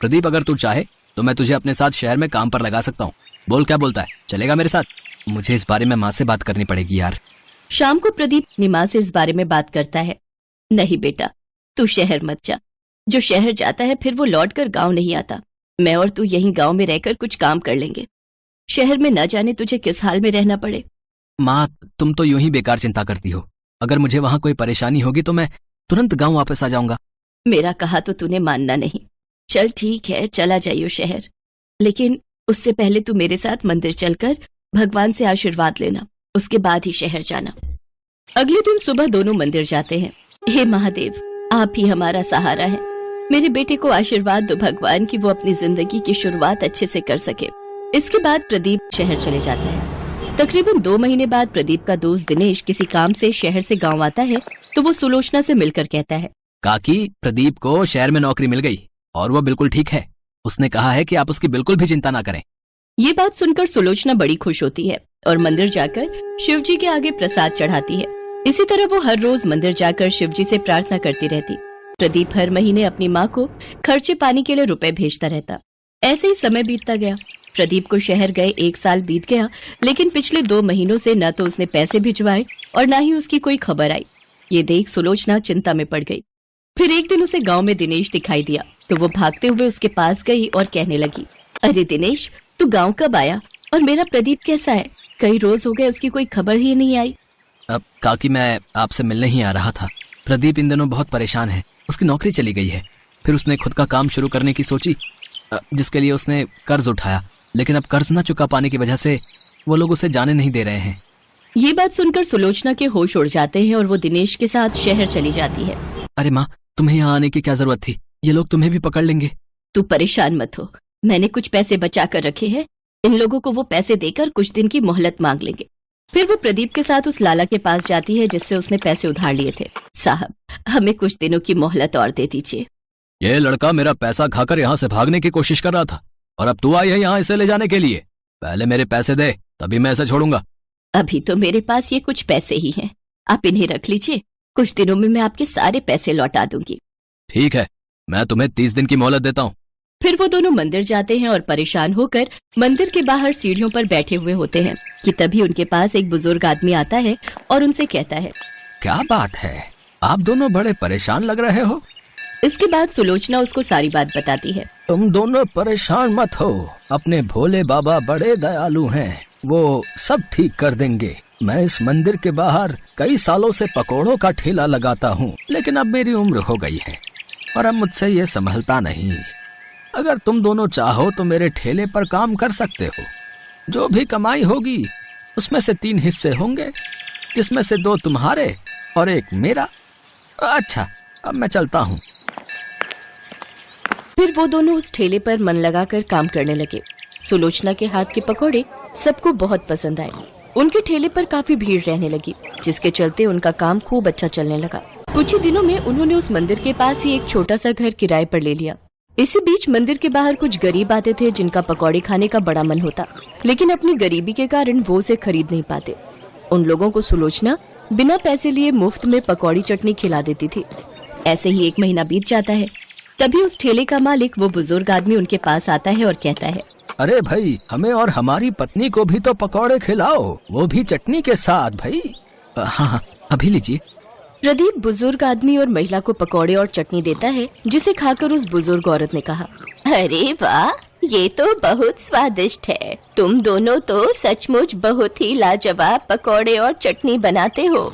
प्रदीप, अगर तू चाहे तो मैं तुझे अपने साथ शहर में काम पर लगा सकता हूँ। बोल, क्या बोलता है? चलेगा मेरे साथ? मुझे इस बारे में माँ से बात करनी पड़ेगी यार। शाम को प्रदीप अपनी माँ से इस बारे में बात करता है। नहीं बेटा, तू शहर मत जा। जो शहर जाता है फिर वो लौट कर गाँव नहीं आता। मैं और तू यहीं गाँव में रहकर कुछ काम कर लेंगे। शहर में न जाने तुझे किस हाल में रहना पड़े। माँ, तुम तो यूं ही बेकार चिंता करती हो। अगर मुझे वहाँ कोई परेशानी होगी तो मैं तुरंत गाँव वापस आ जाऊंगा। मेरा कहा तो तूने मानना नहीं। चल ठीक है, चला जाइयो शहर, लेकिन उससे पहले तू मेरे साथ मंदिर चलकर भगवान से आशीर्वाद लेना, उसके बाद ही शहर जाना। अगले दिन सुबह दोनों मंदिर जाते हैं। हे महादेव, आप ही हमारा सहारा है। मेरे बेटे को आशीर्वाद दो भगवान कि वो अपनी जिंदगी की शुरुआत अच्छे से कर सके। इसके बाद प्रदीप शहर चले जाता है। तकरीबन 2 महीने बाद प्रदीप का दोस्त दिनेश किसी काम से शहर से गाँव आता है तो वो सुलोचना से मिलकर कहता है, काकी, प्रदीप को शहर में नौकरी मिल गई और वो बिल्कुल ठीक है। उसने कहा है कि आप उसकी बिल्कुल भी चिंता ना करें। ये बात सुनकर सुलोचना बड़ी खुश होती है और मंदिर जाकर शिव जी के आगे प्रसाद चढ़ाती है। इसी तरह वो हर रोज मंदिर जाकर शिव जी से प्रार्थना करती रहती। प्रदीप हर महीने अपनी माँ को खर्चे पानी के लिए रुपए भेजता रहता। ऐसे ही समय बीतता गया। प्रदीप को शहर गए 1 साल बीत गया, लेकिन पिछले 2 महीनों से न तो उसने पैसे भिजवाए और न ही उसकी कोई खबर आई। ये देख सुलोचना चिंता में पड़ गई। फिर एक दिन उसे गांव में दिनेश दिखाई दिया तो वो भागते हुए उसके पास गई और कहने लगी, अरे दिनेश, तू गांव कब आया और मेरा प्रदीप कैसा है? कई रोज हो गए उसकी कोई खबर ही नहीं आई। अब काकी, मैं आपसे मिलने ही आ रहा था। प्रदीप इन दिनों बहुत परेशान है। उसकी नौकरी चली गई है। फिर उसने खुद का काम शुरू करने की सोची, जिसके लिए उसने कर्ज उठाया, लेकिन अब कर्ज न चुका पाने की वजह से वो लोग उसे जाने नहीं दे रहे हैं। ये बात सुनकर सुलोचना के होश उड़ जाते हैं और वो दिनेश के साथ शहर चली जाती है। अरे माँ, तुम्हें यहाँ आने की क्या जरूरत थी? ये लोग तुम्हें भी पकड़ लेंगे। तू परेशान मत हो, मैंने कुछ पैसे बचा कर रखे हैं। इन लोगों को वो पैसे देकर कुछ दिन की मोहलत मांग लेंगे। फिर वो प्रदीप के साथ उस लाला के पास जाती है जिससे उसने पैसे उधार लिए थे। साहब, हमें कुछ दिनों की मोहलत और दे दीजिए। ये लड़का मेरा पैसा खाकर यहाँ से भागने की कोशिश कर रहा था और अब तू आई है यहाँ इसे ले जाने के लिए। पहले मेरे पैसे दे, तभी मैं इसे छोड़ूंगा। अभी तो मेरे पास ये कुछ पैसे ही हैं, आप इन्हें रख लीजिए। कुछ दिनों में मैं आपके सारे पैसे लौटा दूंगी। ठीक है, मैं तुम्हें 30 दिन की मोहलत देता हूँ। फिर वो दोनों मंदिर जाते हैं और परेशान होकर मंदिर के बाहर सीढ़ियों पर बैठे हुए होते हैं कि तभी उनके पास एक बुजुर्ग आदमी आता है और उनसे कहता है, क्या बात है, आप दोनों बड़े परेशान लग रहे हो। इसके बाद सुलोचना उसको सारी बात बताती है। तुम दोनों परेशान मत हो, अपने भोले बाबा बड़े दयालु हैं, वो सब ठीक कर देंगे। मैं इस मंदिर के बाहर कई सालों से पकोड़ों का ठेला लगाता हूँ, लेकिन अब मेरी उम्र हो गई है और अब मुझसे ये संभलता नहीं। अगर तुम दोनों चाहो तो मेरे ठेले पर काम कर सकते हो। जो भी कमाई होगी उसमें से 3 हिस्से होंगे, जिसमें से 2 तुम्हारे और 1 मेरा। अच्छा, अब मैं चलता हूँ। फिर वो दोनों उस ठेले पर मन लगाकर काम करने लगे। सुलोचना के हाथ के पकोड़े सबको बहुत पसंद आए। उनके ठेले पर काफी भीड़ रहने लगी, जिसके चलते उनका काम खूब अच्छा चलने लगा। कुछ ही दिनों में उन्होंने उस मंदिर के पास ही एक छोटा सा घर किराए पर ले लिया। इसी बीच मंदिर के बाहर कुछ गरीब आते थे जिनका पकौड़े खाने का बड़ा मन होता, लेकिन अपनी गरीबी के कारण वो उसे खरीद नहीं पाते। उन लोगों को सुलोचना बिना पैसे लिए मुफ्त में पकौड़ी चटनी खिला देती थी। ऐसे ही 1 महीना बीत जाता है। तभी उस ठेले का मालिक, वो बुजुर्ग आदमी, उनके पास आता है और कहता है, अरे भाई, हमें और हमारी पत्नी को भी तो पकौड़े खिलाओ, वो भी चटनी के साथ भाई। हाँ, अभी लीजिए। प्रदीप बुजुर्ग आदमी और महिला को पकौड़े और चटनी देता है, जिसे खाकर उस बुजुर्ग औरत ने कहा, अरे वाह, ये तो बहुत स्वादिष्ट है। तुम दोनों तो सचमुच बहुत ही लाजवाब पकौड़े और चटनी बनाते हो।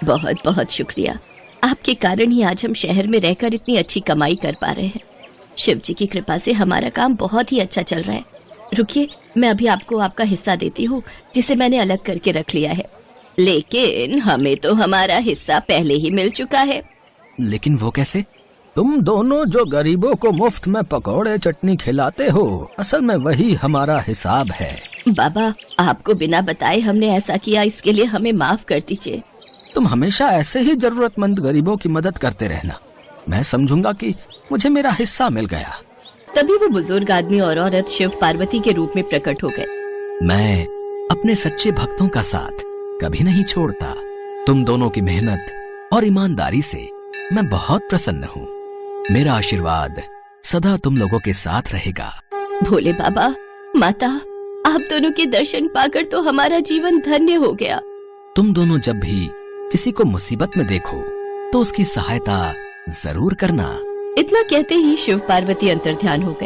बहुत बहुत शुक्रिया, आपके कारण ही आज हम शहर में रहकर इतनी अच्छी कमाई कर पा रहे हैं। शिव जी की कृपा से हमारा काम बहुत ही अच्छा चल रहा है। रुकिए, मैं अभी आपको आपका हिस्सा देती हूँ, जिसे मैंने अलग करके रख लिया है। लेकिन हमें तो हमारा हिस्सा पहले ही मिल चुका है। लेकिन वो कैसे? तुम दोनों जो गरीबों को मुफ्त में पकौड़े चटनी खिलाते हो, असल में वही हमारा हिसाब है। बाबा, आपको बिना बताए हमने ऐसा किया, इसके लिए हमें माफ कर दीजिए। तुम हमेशा ऐसे ही जरूरतमंद गरीबों की मदद करते रहना। मैं समझूंगा कि मुझे मेरा हिस्सा मिल गया। तभी वो बुजुर्ग आदमी और औरत शिव पार्वती के रूप में प्रकट हो गए। मैं अपने सच्चे भक्तों का साथ कभी नहीं छोड़ता। तुम दोनों की मेहनत और ईमानदारी से मैं बहुत प्रसन्न हूँ। मेरा आशीर्वाद सदा तुम लोगों के साथ रहेगा। भोले बाबा, माता, आप दोनों के दर्शन पाकर तो हमारा जीवन धन्य हो गया। तुम दोनों जब भी किसी को मुसीबत में देखो तो उसकी सहायता जरूर करना। इतना कहते ही शिव पार्वती अंतर्ध्यान हो गए।